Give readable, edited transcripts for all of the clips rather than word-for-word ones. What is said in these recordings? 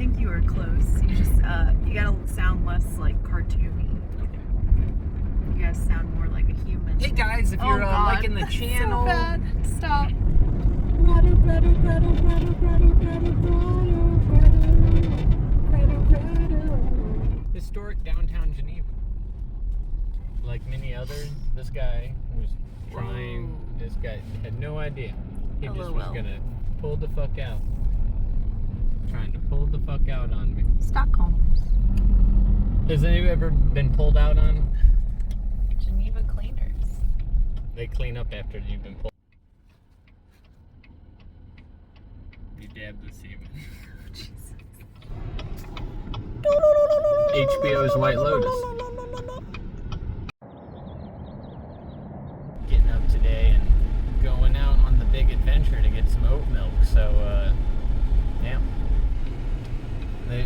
think you were close. You just you gotta sound less like cartoony. You gotta sound more like a human. Hey guys, if you're liking the channel, so bad. Stop. Historic downtown Geneva. Like many others, this guy was trying. Whoa. This guy had no idea. He Hello, just was Will. gonna pull the fuck out. Trying to pull the fuck out on me. Stockholm. Has anyone ever been pulled out on? Geneva cleaners. They clean up after you've been pulled. You dabbed the semen. HBO's White Lotus. Getting up today and going out on the big adventure to get some oat milk. So, yeah.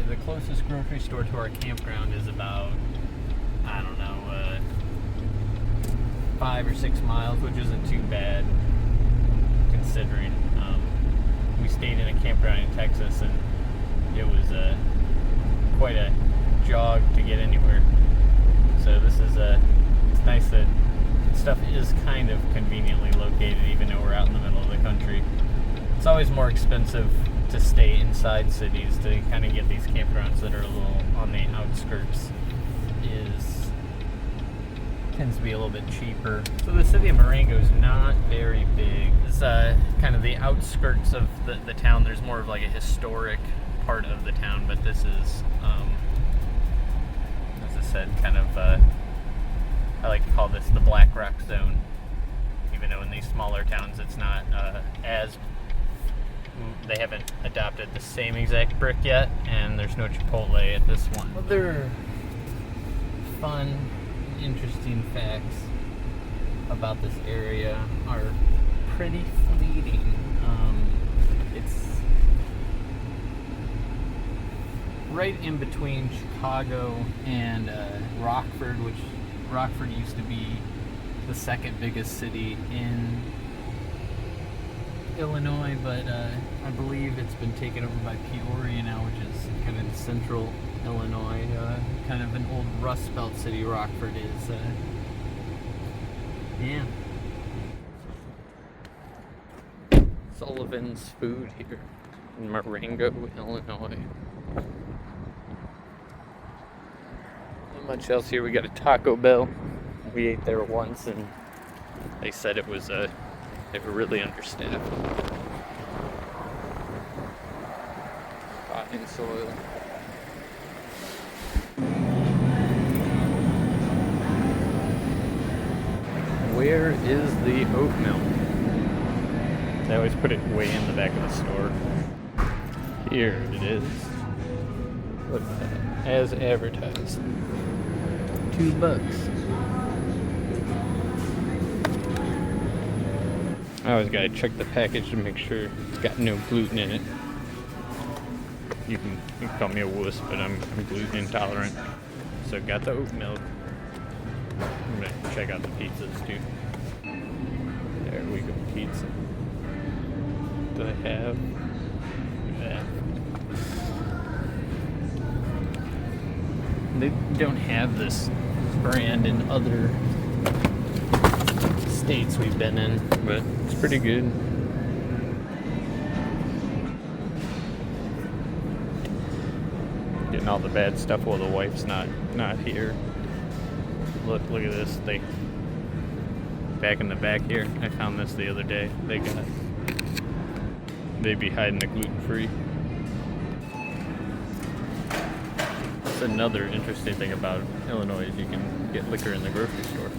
The closest grocery store to our campground is about, I don't know, 5 or 6 miles, which isn't too bad considering. We stayed in a campground in Texas, and it was quite a jog to get anywhere. So this is it's nice that stuff is kind of conveniently located, even though we're out in the middle of the country. It's always more expensive to stay inside cities. To kind of get these campgrounds that are a little on the outskirts tends to be a little bit cheaper. So the city of Marengo is not very big. It's kind of the outskirts of the town. There's more of like a historic part of the town, but this is, as I said, kind of, I like to call this the Black Rock Zone, even though in these smaller towns it's not they haven't adopted the same exact brick yet, and there's no Chipotle at this one. Other fun, interesting facts about this area are pretty fleeting. It's right in between Chicago and Rockford, which Rockford used to be the second biggest city in Illinois, but I believe it's been taken over by Peoria now, which is kind of central Illinois. Kind of an old Rust Belt city, Rockford is. Yeah. Sullivan's Food here in Marengo, Illinois. Not much else here. We got a Taco Bell. We ate there once, and they said it was they were really understaffed. Potting soil. Where is the oat milk? They always put it way in the back of the store. Here it is. Look at that. As advertised. $2. I always gotta check the package to make sure it's got no gluten in it. You can call me a wuss, but I'm gluten intolerant. So got the oat milk. I'm gonna check out the pizzas too. There we go, pizza. Do I have that? They don't have this brand in other states we've been in, but it's pretty good. Getting all the bad stuff while the wife's not here. Look at this. Back in the back here, I found this the other day. They'd be hiding the gluten-free. That's another interesting thing about Illinois is you can get liquor in the grocery store.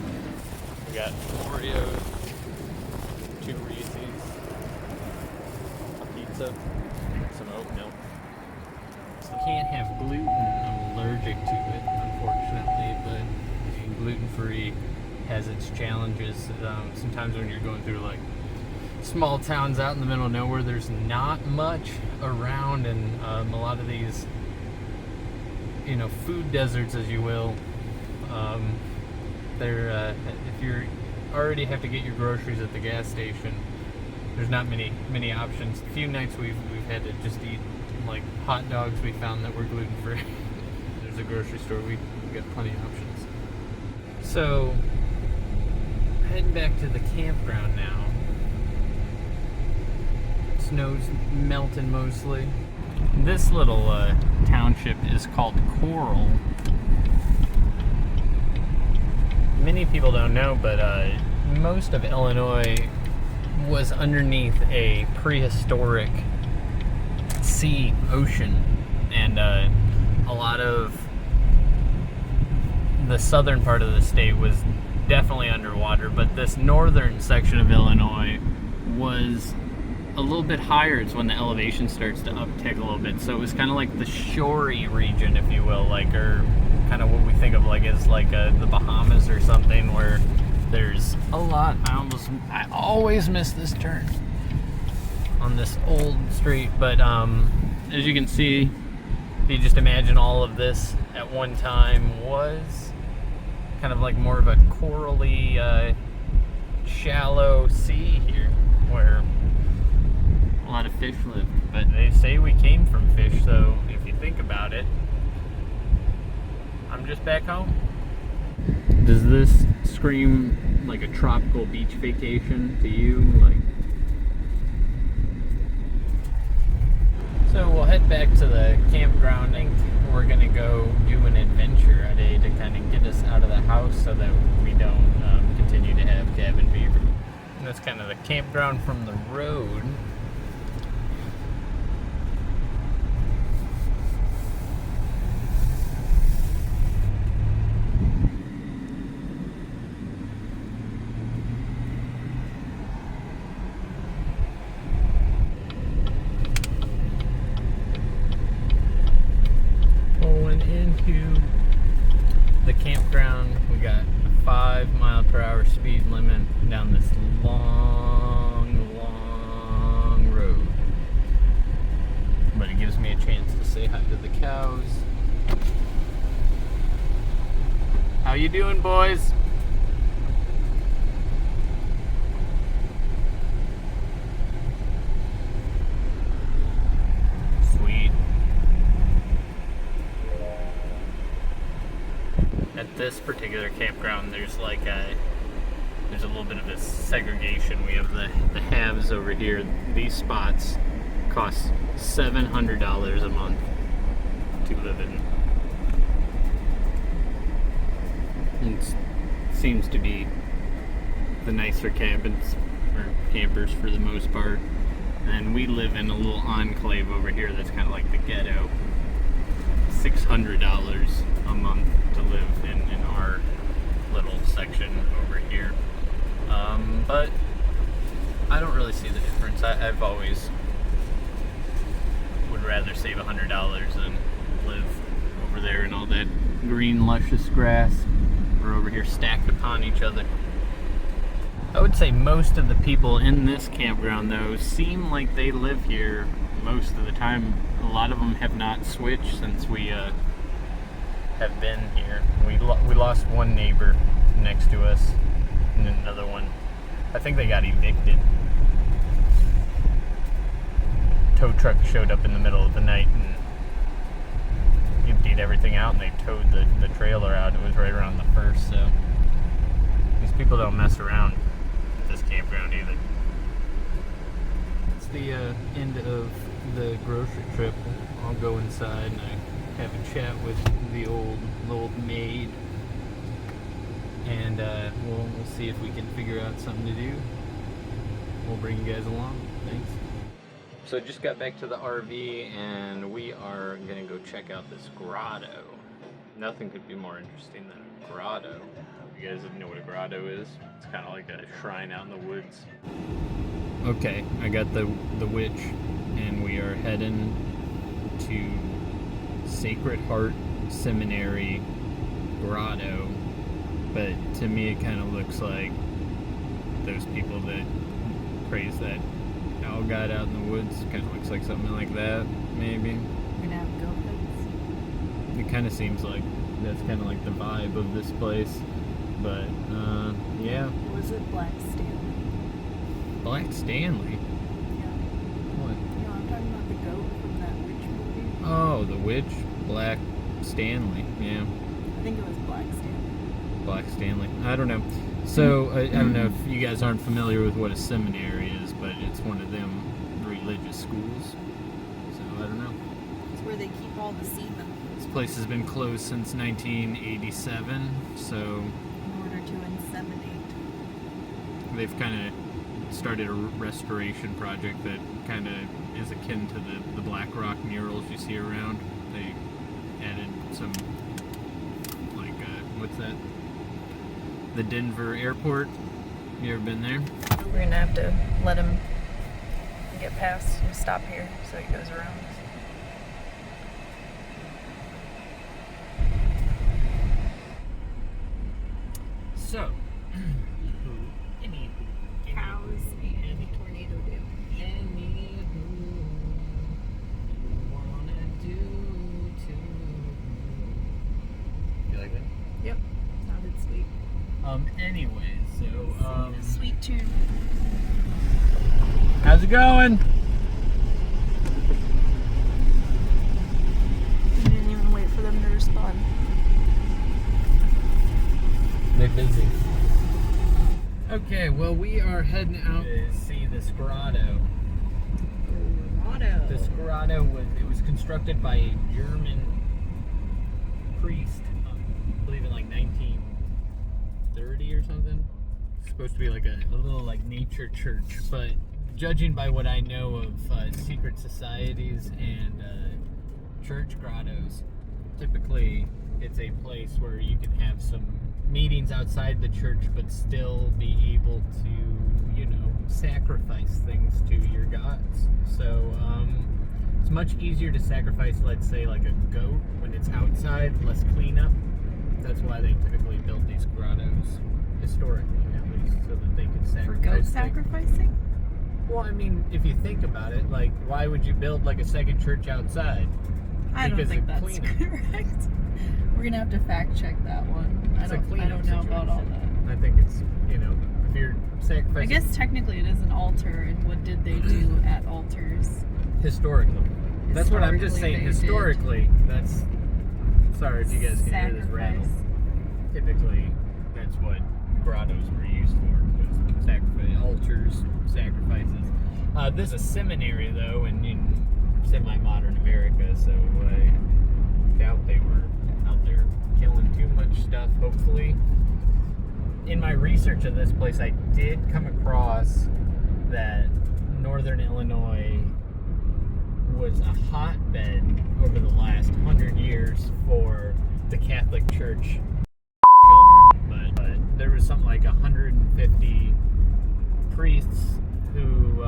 We got Oreos, 2 Reese's, a pizza, some oat milk. You can't have gluten. I'm allergic to it, unfortunately, but gluten-free has its challenges. Sometimes when you're going through like small towns out in the middle of nowhere, there's not much around, and a lot of these, food deserts, as you will, they're if you already have to get your groceries at the gas station, there's not many options. A few nights we've had to just eat like hot dogs we found that were gluten-free. There's a grocery store, we got plenty of options. So, heading back to the campground now. Snow's melting mostly. This little township is called Coral. Many people don't know, but most of Illinois was underneath a prehistoric ocean, and a lot of the southern part of the state was definitely underwater, but this northern section of Illinois was a little bit higher. It's when the elevation starts to uptick a little bit, so it was kind of like the shorey region, if you will, like, or kind of what we think of like as like the Bahamas or something, where there's a lot. I always miss this turn on this old street, but as you can see, if you just imagine all of this at one time was kind of like more of a corally, shallow sea here, where a lot of fish live. But they say we came from fish, so if you think about it, I'm just back home. Does this scream like a tropical beach vacation to you? Like, so we'll head back to the campground, and we're gonna go do an adventure today to kind of get us out of the house so that we don't continue to have cabin fever. And that's kind of the campground from the road. Into the campground, we got a 5-mile-per-hour speed limit down this long road, but it gives me a chance to say hi to the cows. How you doing, boys? Sweet. At this particular campground, there's like there's a little bit of a segregation. We have the haves over here. These spots cost $700 a month to live in. It seems to be the nicer cabins or campers for the most part. And we live in a little enclave over here that's kind of like the ghetto. $600 a month to live in our little section over here. But I don't really see the difference. I've always would rather save $100 than live over there in all that green, luscious grass. We're over here stacked upon each other. I would say most of the people in this campground, though, seem like they live here most of the time. A lot of them have not switched since we have been here. We lost one neighbor next to us, and another one, I think they got evicted. Tow truck showed up in the middle of the night and emptied everything out, and they towed the trailer out. It was right around the 1st, so these people don't mess around at this campground either. It's the end of the grocery trip. I'll go inside and I have a chat with the old maid, and we'll see if we can figure out something to do. We'll bring you guys along. Thanks. So I just got back to the RV, and we are gonna go check out this grotto. Nothing could be more interesting than a grotto. You guys know what a grotto is? It's kind of like a shrine out in the woods. Okay, I got the witch, and we are heading to Sacred Heart Seminary Grotto, but to me it kind of looks like those people that praise that owl god out in the woods. Kind of looks like something like that, maybe. We're gonna have goat heads. It kind of seems like that's kind of like the vibe of this place, but yeah. Was it Black Stanley? Black Stanley? Yeah. What? No, I'm talking about the goat from that witch movie. Oh, the witch? Black Stanley, yeah. I think it was Black Stanley. Black Stanley. I don't know. So, I don't know if you guys aren't familiar with what a seminary is, but it's one of them religious schools. So, I don't know. It's where they keep all the semen. This place has been closed since 1987, so... In order to inseminate. They've kind of started a restoration project that kind of is akin to the Black Rock murals you see around. They added some, like, what's that? The Denver airport. You ever been there? We're gonna have to let him get past and stop here so he goes around. So, Cows and tornado do. You like that? Yep. Sounded sweet. Anyways, so, Sweet tune. how's it going? We didn't even wait for them to respond. They're busy. Okay, well, we are heading out to see this grotto. Grotto. This grotto was constructed by a German priest, I believe in like 1930 or something. It's supposed to be like a little like nature church, but judging by what I know of secret societies and church grottos, typically it's a place where you can have some meetings outside the church but still be able to, you know, sacrifice things to your gods. So it's much easier to sacrifice, let's say, like a goat when it's outside, less cleanup. That's why they typically built these grottos, historically at least, so that they could sacrifice For goat things. sacrificing? Well, I mean, if you think about it, like, why would you build like a second church outside? I don't Because think of that's cleanup. correct. We're gonna have to fact check that one. It's a I cleanup don't know about all situation. that. I think it's, you know, if you're sacrificing... I guess technically it is an altar, and what did they do at altars? Historically. That's what I'm just saying. Historically, Historically, that's... Sorry if you guys can hear this rattle. Sacrifice. Typically, that's what grottos were used for, was sacrifice, altars, sacrifices. This is a seminary, though, in semi-modern America, so I doubt they were out there killing too much stuff, hopefully. In my research of this place, I did come across that Northern Illinois was a hotbed over the last 100 years for the Catholic Church children, but there was something like 150 priests who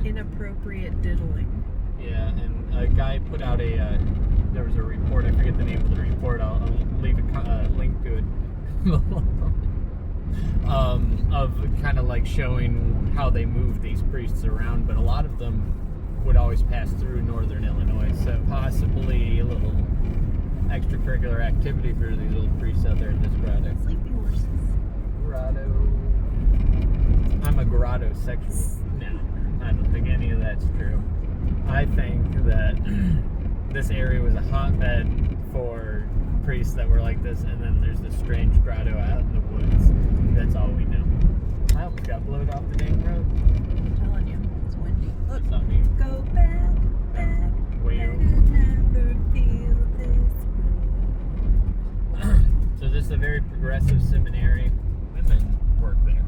Inappropriate diddling. yeah, and a guy put out there was a report, I forget the name of the report, I'll leave a link to it of kind of like showing how they moved these priests around, but a lot of them would always pass through Northern Illinois, so possibly a little extracurricular activity for these little priests out there in this grotto. Sleepy horses. Grotto. I'm a grotto sexual. No, I don't think any of that's true. I think that this area was a hotbed for priests that were like this, and then there's this strange grotto out in the woods. That's all we know. I almost got blown off the dang road. I'm telling you, it's windy. Look, It's not me. go back, Way better over. never feel this way. So this is a very progressive seminary. Women work there.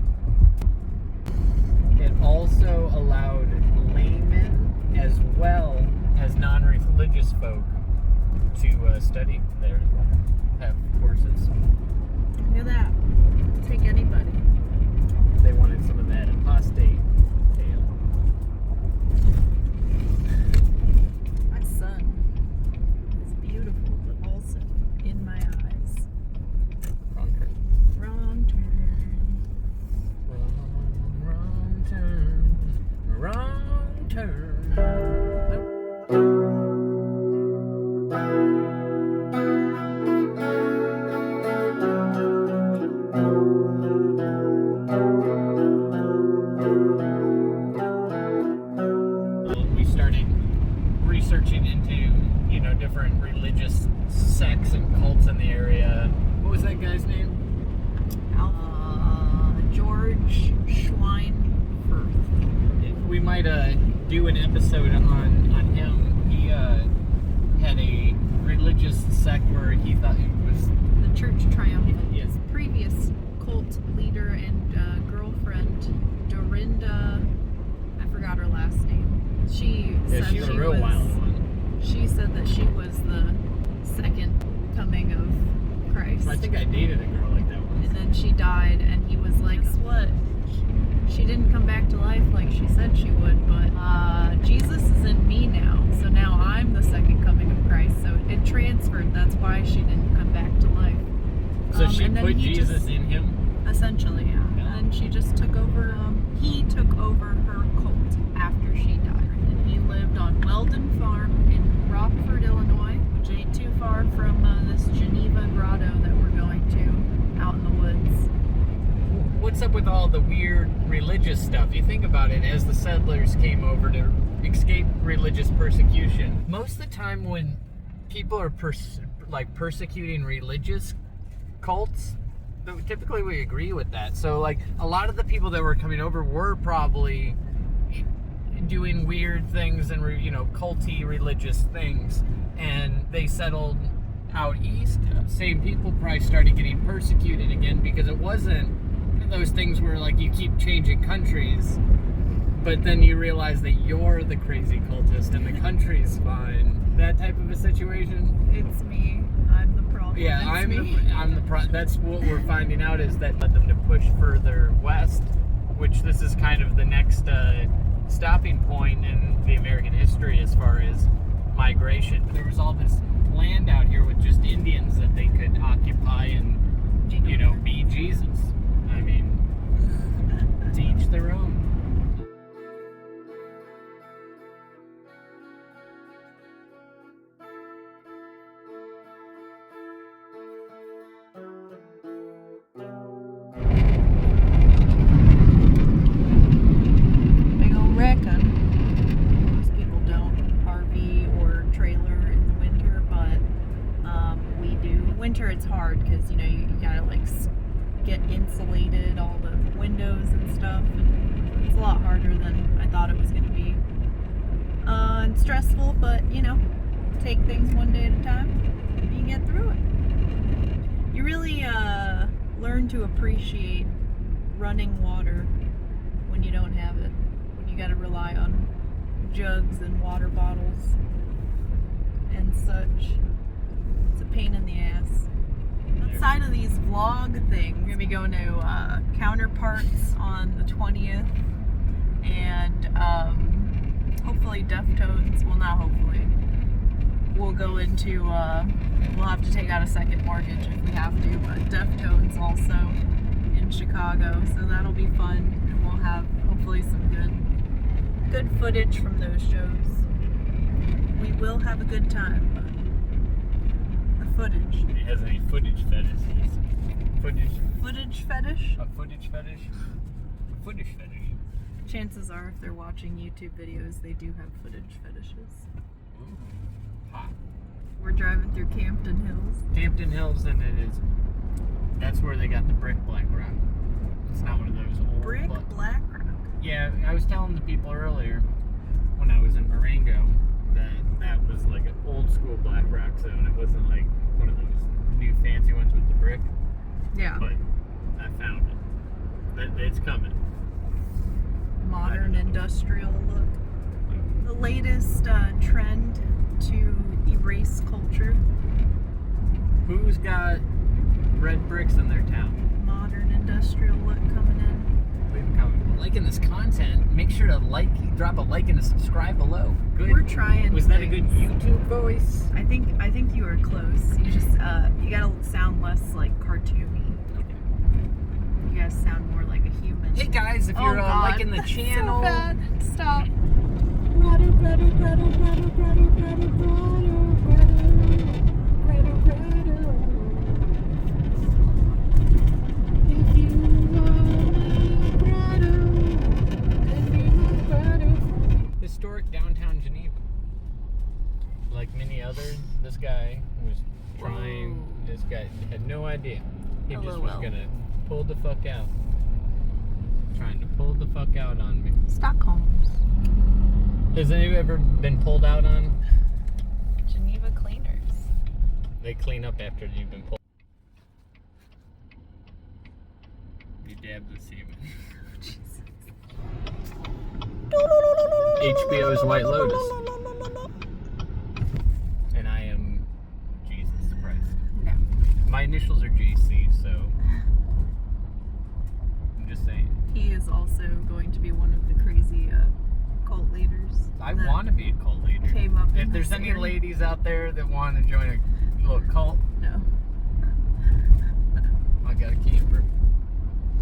It also allowed laymen as well as non-religious folk to study there as well, have courses. Look at that. Take anybody. They wanted some of that apostate tale. My son is beautiful, but also in my eyes. Wrong turn. Wrong turn. Wrong turn. Wrong turn. Nope. religious sects and cults in the area. What was that guy's name? George Schweinfurth. We might do an episode on him. He had a religious sect where he thought it was The Church Triumphant. Yes. His previous cult leader and girlfriend, Dorinda, I forgot her last name. She said she's a real wild one. She said that she was the second coming of Christ. I think I dated a girl like that once. And then she died, and he was like, guess what? She didn't come back to life like she said she would, but Jesus is in me now, so now I'm the second coming of Christ. So it transferred. That's why she didn't come back to life. So she and then put he Jesus just, in him? essentially, yeah. Yeah. And she just took over. He took over her cult after she died, and he lived on Weldon Farm in Rockford, Illinois, which ain't too far from this Geneva grotto that we're going to out in the woods. What's up with all the weird religious stuff? You think about it, as the settlers came over to escape religious persecution, most of the time when people are persecuting religious cults, typically we agree with that. So like a lot of the people that were coming over were probably doing weird things and culty religious things, and they settled out east. Same people probably started getting persecuted again because it wasn't those things where like you keep changing countries, but then you realize that you're the crazy cultist and the country's fine. That type of a situation. It's me. I'm the problem. Yeah, I'm the that's what we're finding out, is that led them to push further west, which this is kind of the next stopping point in the American history as far as migration. There was all this land out here with just Indians that they could occupy and be Jesus. I mean, to each their own. Big ol' wreckin'. Most people don't RV or trailer in the winter, but we do. Winter it's hard because you gotta get insulated, all the windows and stuff, and it's a lot harder than I thought it was gonna be. And stressful, but take things one day at a time and you get through it. You really learn to appreciate running water when you don't have it, when you gotta rely on jugs and water bottles and such. It's a pain in the ass. Outside of these vlog things, we're gonna be going to Counterparts on the 20th, and hopefully Deftones. Well, not hopefully. We'll go into. We'll have to take out a second mortgage if we have to, but Deftones also in Chicago, so that'll be fun, and we'll have hopefully some good footage from those shows. We will have a good time. Footage. He has any footage fetishes. Footage fetish? A footage fetish? A footage fetish. Chances are, if they're watching YouTube videos, they do have footage fetishes. Ooh. Hot. We're driving through Campton Hills. And that's where they got the brick black rock. It's not one of those old Brick black rock? Yeah, I was telling the people earlier when I was in Marengo that was like an old school black rock zone. It wasn't like one of those new fancy ones with the brick. Yeah. But I found it. It's coming. Modern industrial look. The latest trend to erase culture. Who's got red bricks in their town? Modern industrial look coming in. Leave a comment. Liking this content, make sure to drop a like and a subscribe below. Good. We're trying. Was that a good YouTube voice? I think you were close. You just you gotta sound less like cartoony. You gotta sound more like a human. Hey guys, if you're liking the channel, so bad. Stop. Historic downtown Geneva. Like many others, this guy was trying. Whoa. This guy had no idea. He just was LOL. gonna pull the fuck out. Trying to pull the fuck out on me. Stockholm's. Has anyone ever been pulled out on? Geneva cleaners. They clean up after you've been pulled. You dab the semen. HBO's White Lotus. And I am Jesus Christ. No. My initials are GC, so I'm just saying. He is also going to be one of the crazy cult leaders. I want to be a cult leader. Came up If in there's this any area. ladies out there that want to join a little cult, No. I got a camper.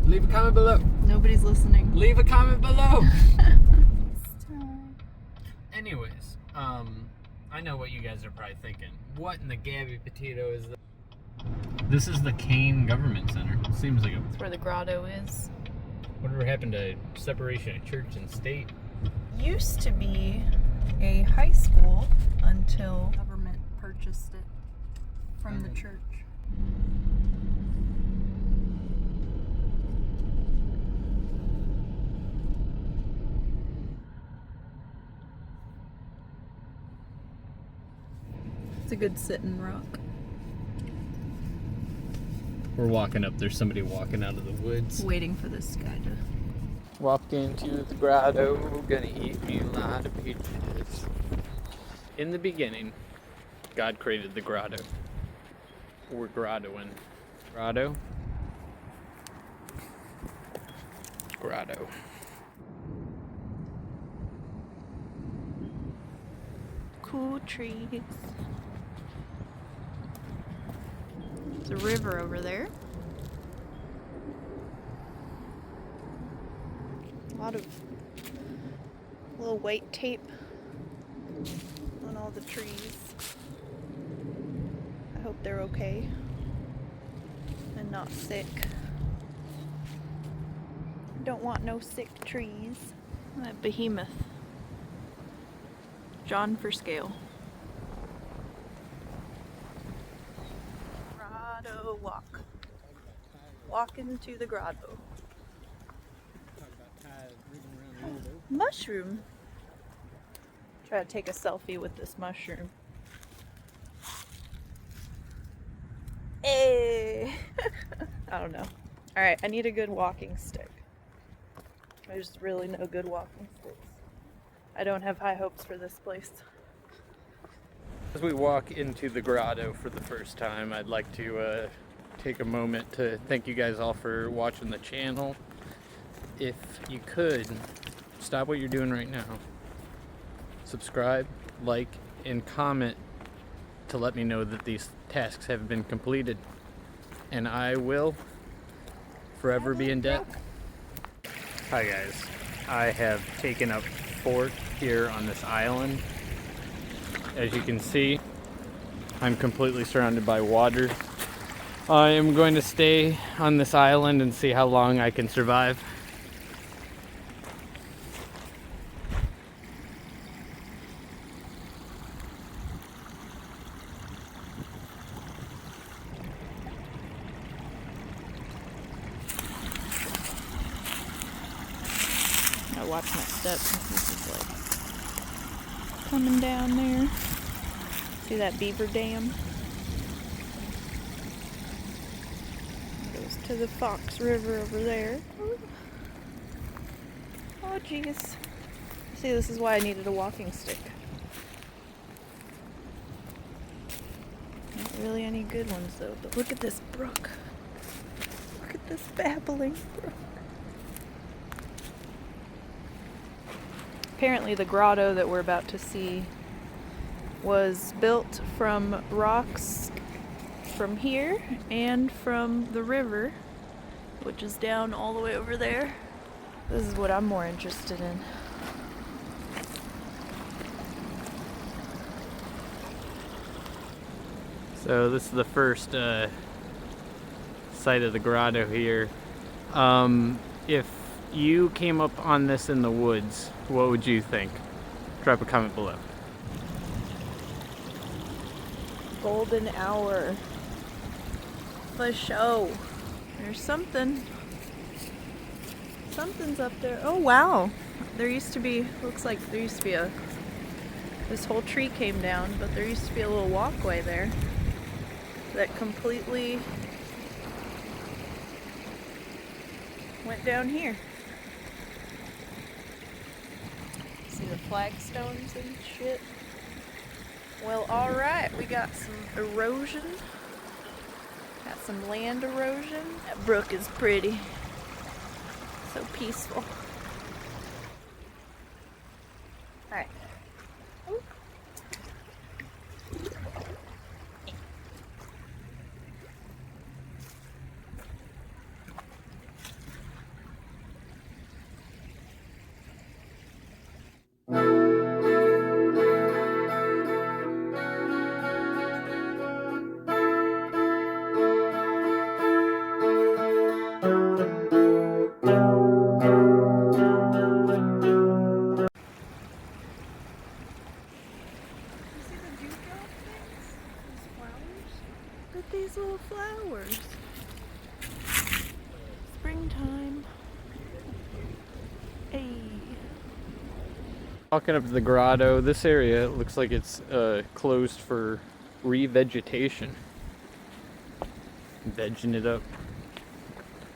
Leave a comment below. Nobody's listening. Leave a comment below. Anyways, I know what you guys are probably thinking. What in the Gabby Potato is this? This is the Kane Government Center. Seems like That's where the grotto is. whatever happened to separation of church and state. Used to be a high school until government purchased it from the church. It's a good sitting rock. We're walking up. There's somebody walking out of the woods. Waiting for this guy to. Walk into the grotto, gonna eat me a lot of peaches. In the beginning, God created the grotto. We're grottoing. Grotto. Grotto. Cool trees. There's a river over there. A lot of little white tape on all the trees. I hope they're okay and not sick. Don't want no sick trees. That behemoth. John for scale. Grotto walk. Walking to the grotto. Mushroom. Try to take a selfie with this mushroom. Hey! I don't know. Alright, I need a good walking stick. There's really no good walking sticks. I don't have high hopes for this place. As we walk into the grotto for the first time, I'd like to take a moment to thank you guys all for watching the channel. If you could, stop what you're doing right now. Subscribe, like, and comment to let me know that these tasks have been completed. And I will forever be in debt. Hi guys, I have taken up fort here on this island. As you can see, I'm completely surrounded by water. I am going to stay on this island and see how long I can survive. I watch my steps. This is like coming down there. See that beaver dam? Goes to the Fox River over there. Oh jeez. See, this is why I needed a walking stick. Not really any good ones though, but look at this brook. Look at this babbling brook. Apparently the grotto that we're about to see was built from rocks from here and from the river, which is down all the way over there. This is what I'm more interested in. So this is the first site of the grotto here. If you came up on this in the woods, what would you think? Drop a comment below. golden hour. For show. There's something. Something's up there. Oh wow. There used to be, looks like there used to be this whole tree came down, but there used to be a little walkway there that completely went down here. See the flagstones and shit. Well, alright, we got some erosion. Got some land erosion. That brook is pretty. So peaceful. Alright. These little flowers. Springtime. Hey. Walking up to the grotto, this area looks like it's closed for revegetation. Vegging it up.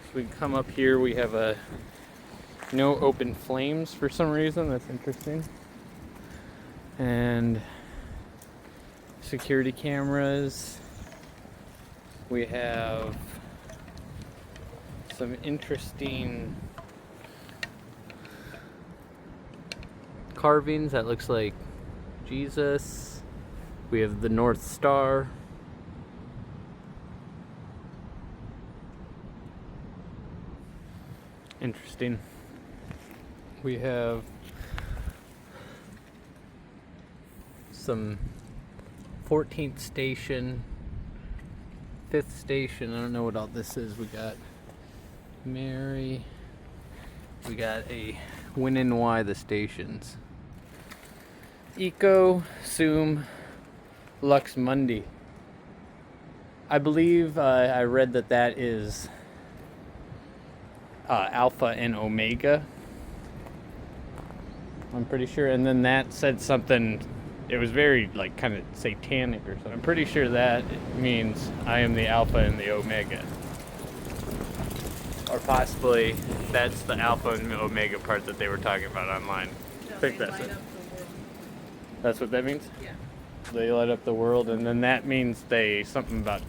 So we come up here, we have no open flames for some reason. That's interesting. And security cameras. We have some interesting carvings that looks like Jesus. We have the North Star. Interesting. We have some 14th station, 5th station. I don't know what all this is. We got Mary. We got a when and why the stations. Eco, Sum, Lux Mundi. I believe I read that is Alpha and Omega. I'm pretty sure. And then that said something, it was very like kind of satanic or something. I'm pretty sure that means I am the Alpha and the Omega. Or possibly that's the Alpha and Omega part that they were talking about online. I think that's it. That's what that means? Yeah. They light up the world, and then that means something about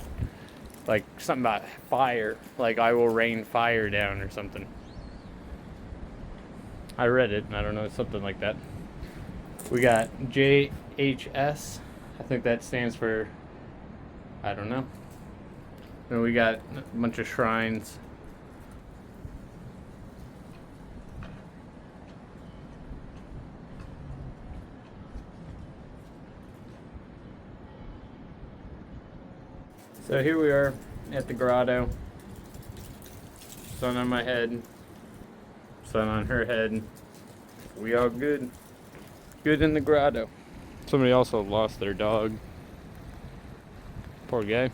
fire, like I will rain fire down or something. I read it, and I don't know, something like that. We got JHS. I think that stands for, I don't know. And we got a bunch of shrines. So here we are at the grotto. Sun on my head, sun on her head. We all good. Good in the grotto. Somebody also lost their dog. Poor guy.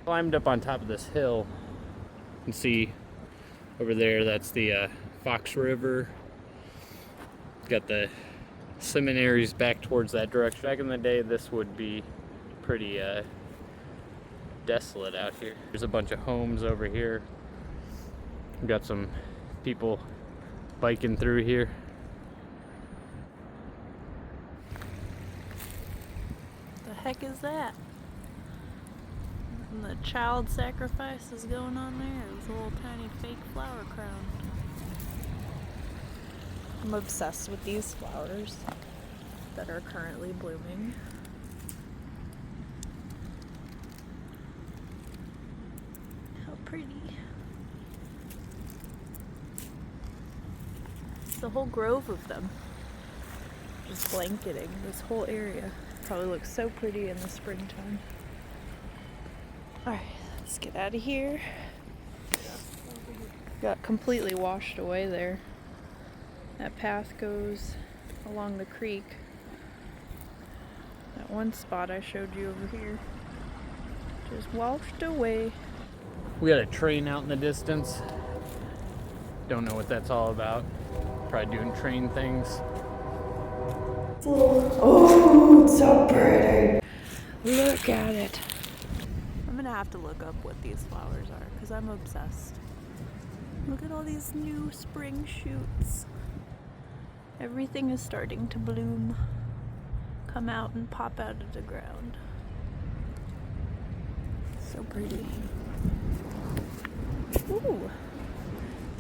Climbed up on top of this hill. You can see over there, that's the Fox River. Got the seminaries back towards that direction. Back in the day, this would be pretty desolate out here. There's a bunch of homes over here. We've got some people biking through here. The heck is that? And the child sacrifice is going on there. It's a little tiny fake flower crown. I'm obsessed with these flowers that are currently blooming. Pretty. It's a whole grove of them just blanketing this whole area. Probably looks so pretty in the springtime. Alright, let's get out of here. Got completely washed away there. That path goes along the creek. one spot I showed you over here just washed away. We got a train out in the distance. Don't know what that's all about. Probably doing train things. Oh, it's so pretty. Look at it. I'm gonna have to look up what these flowers are because I'm obsessed. Look at all these new spring shoots. Everything is starting to bloom, come out and pop out of the ground. So pretty. Ooh.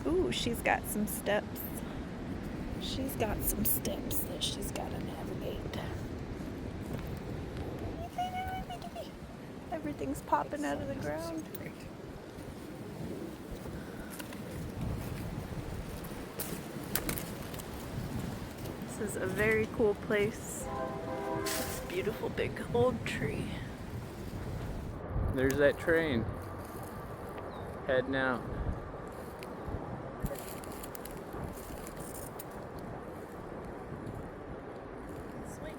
Ooh, she's got some steps. She's got some steps that she's got to navigate. Everything's popping out of the ground. This is a very cool place. This beautiful big old tree. There's that train heading out. Swing.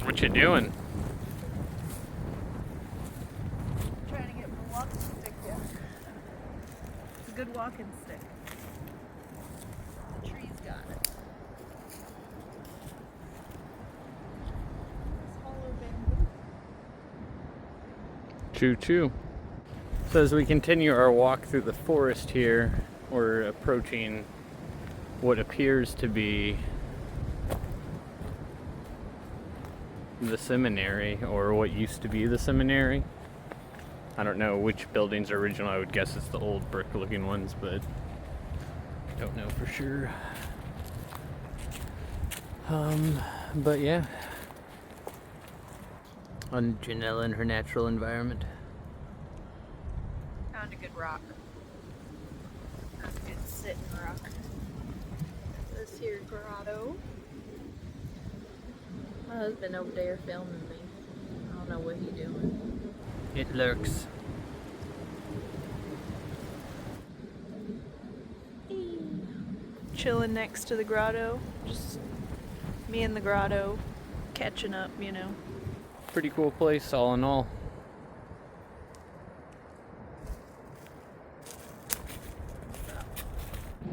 What you doing? Trying to get my walking stick down. It's a good walking stick. The tree's got it. This hollow bamboo. Choo choo. So as we continue our walk through the forest here, we're approaching what appears to be the seminary, or what used to be the seminary. I don't know which buildings are original. I would guess it's the old brick looking ones, but don't know for sure. But yeah, on Janella in her natural environment. Found a good rock. Found a good sitting rock. This here grotto. My husband over there filming me. I don't know what he's doing. It lurks. Chilling next to the grotto. Just me and the grotto catching up, you know. Pretty cool place all in all.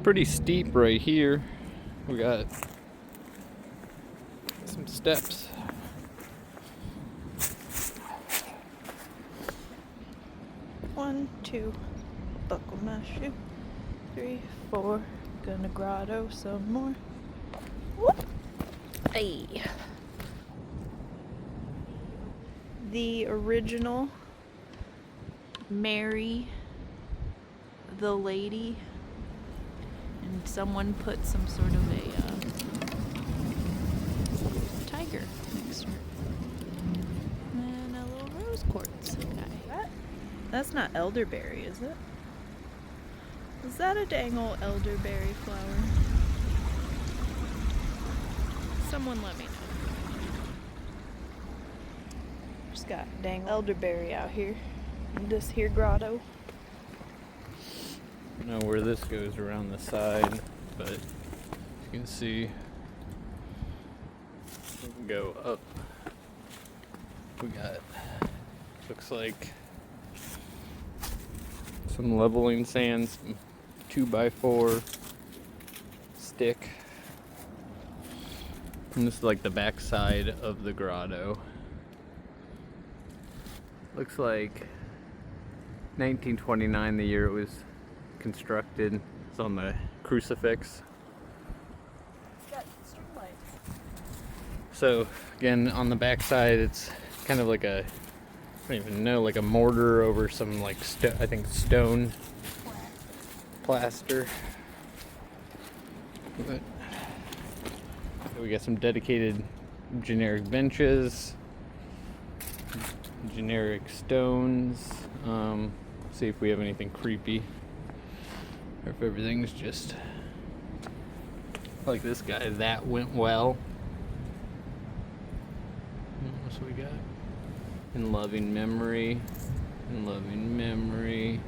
Pretty steep right here. We got some steps. One, two, buckle my shoe. 3, 4, gonna grotto some more. Whoop. Hey. The original Mary the lady, and someone put some sort of a tiger next to her. And a little rose quartz guy. That's not elderberry, is it? Is that a dang old elderberry flower? Someone let me know. Just got dang elderberry out here in this here grotto. I don't know where this goes around the side, but you can see we can go up. We got, looks like some leveling sand, some 2x4 stick. And this is like the back side of the grotto. Looks like 1929, the year it was constructed. It's on the crucifix. It's got string lights. So again, on the back side, it's kind of like a, I don't even know, like a mortar over some like I think stone plaster. But we got some dedicated generic benches, generic stones. See if we have anything creepy, or if everything's just like this guy. That went well. What else we got? In loving memory. In loving memory.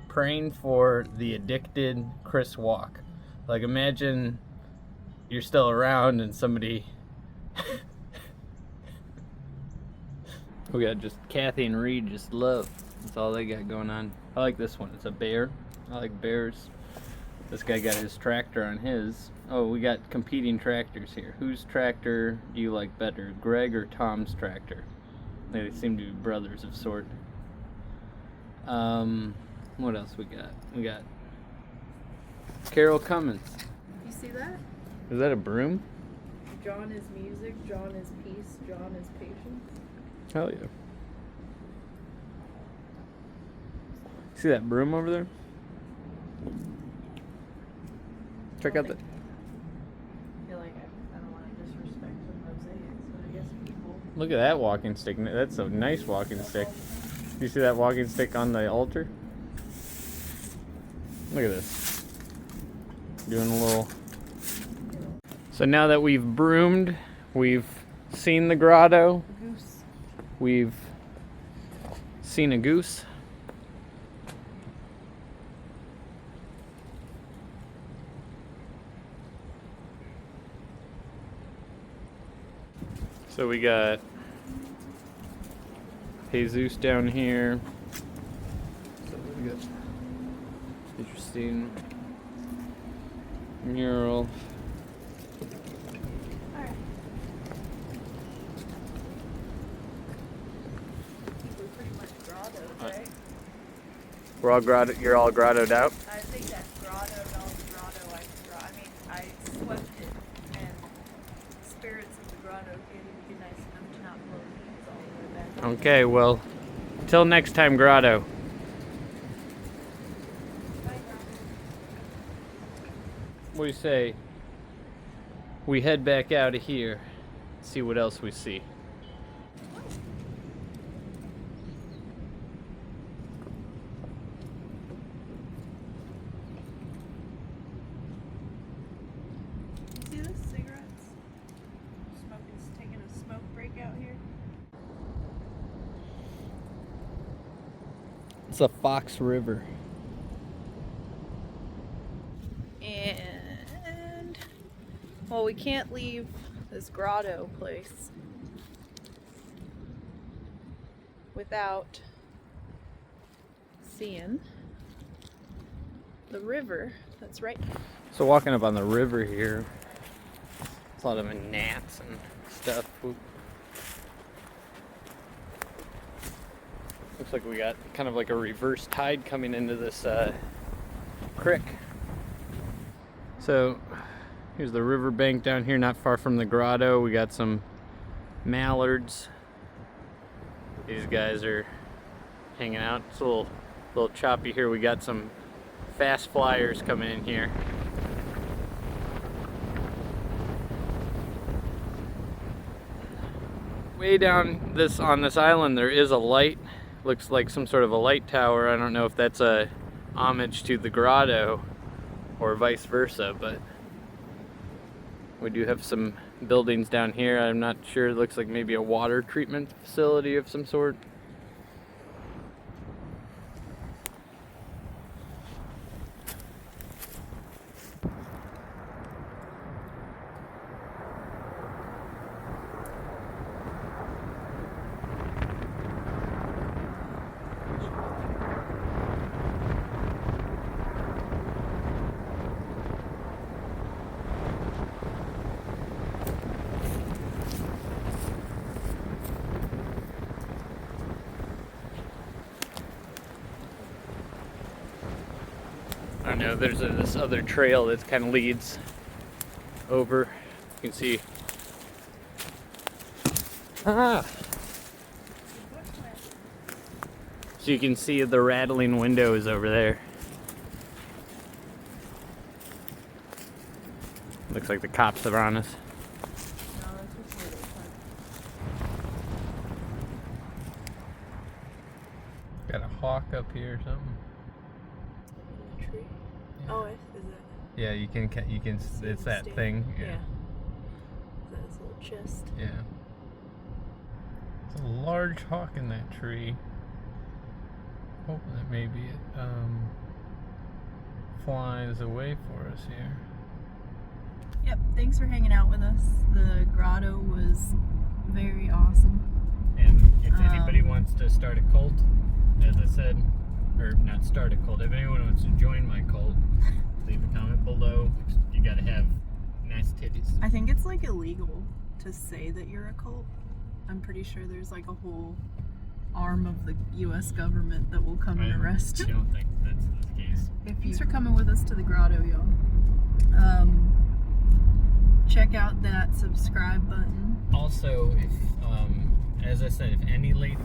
Praying for the addicted Chris Walk. Like, imagine you're still around and somebody. We got just Kathy and Reed just love. That's all they got going on. I like this one. It's a bear. I like bears. This guy got his tractor on his. Oh, we got competing tractors here. Whose tractor do you like better, Greg or Tom's tractor? They seem to be brothers of sort. What else we got? We got Carol Cummins. You see that? Is that a broom? John is music, John is peace, John is patience. Hell yeah. See that broom over there? Check out the. I feel like I don't want to disrespect the mosaics, but I guess people. Look at that walking stick. That's a nice walking stick. You see that walking stick on the altar? Look at this. Doing a little. So now that we've broomed, we've seen the grotto. Goose. We've seen a goose. So we got Jesus down here. So we got interesting mural. Alright. We're pretty much grottoed, right? We're all grotto. You're all grottoed out. I think that's grotto. I swept it, and spirits of the grotto can't even get nice enough to not blow leaves all the way back. Okay, well, till next time, grotto. Bye, grotto. What do you say? We head back out of here, see what else we see. You see this? Cigarettes? Taking a smoke break out here. It's a Fox River. And well, we can't leave this grotto place without seeing the river that's right here. So walking up on the river here, it's a lot of gnats and stuff. Looks like we got kind of like a reverse tide coming into this creek. So here's the riverbank down here, not far from the grotto. We got some mallards. These guys are hanging out. It's a little choppy here. We got some fast flyers coming in here. Way down on this island there is a light. Looks like some sort of a light tower. I don't know if that's a homage to the grotto or vice versa, but we do have some buildings down here. I'm not sure. It looks like maybe a water treatment facility of some sort. I don't know, there's this other trail that kind of leads over. You can see. So you can see the rattling windows over there. Looks like the cops are on us. No, that's just where they Got a hawk up here or something. the tree. Oh, is it? Yeah, you can. It's that stand? thing. Yeah. Is that Just Yeah. There's a large hawk in that tree. Hoping that maybe it flies away for us here. Yep, thanks for hanging out with us. The grotto was very awesome. And if anybody wants to start a cult, as I said, or not start a cult, if anyone wants to join my cult, leave a comment below. You gotta have nice titties. I think it's like illegal to say that you're a cult. I'm pretty sure there's like a whole arm of the U.S. government that will come and arrest I don't think that's the case. Thanks for coming with us to the grotto, y'all. Check out that subscribe button. Also, if, as I said, if any lady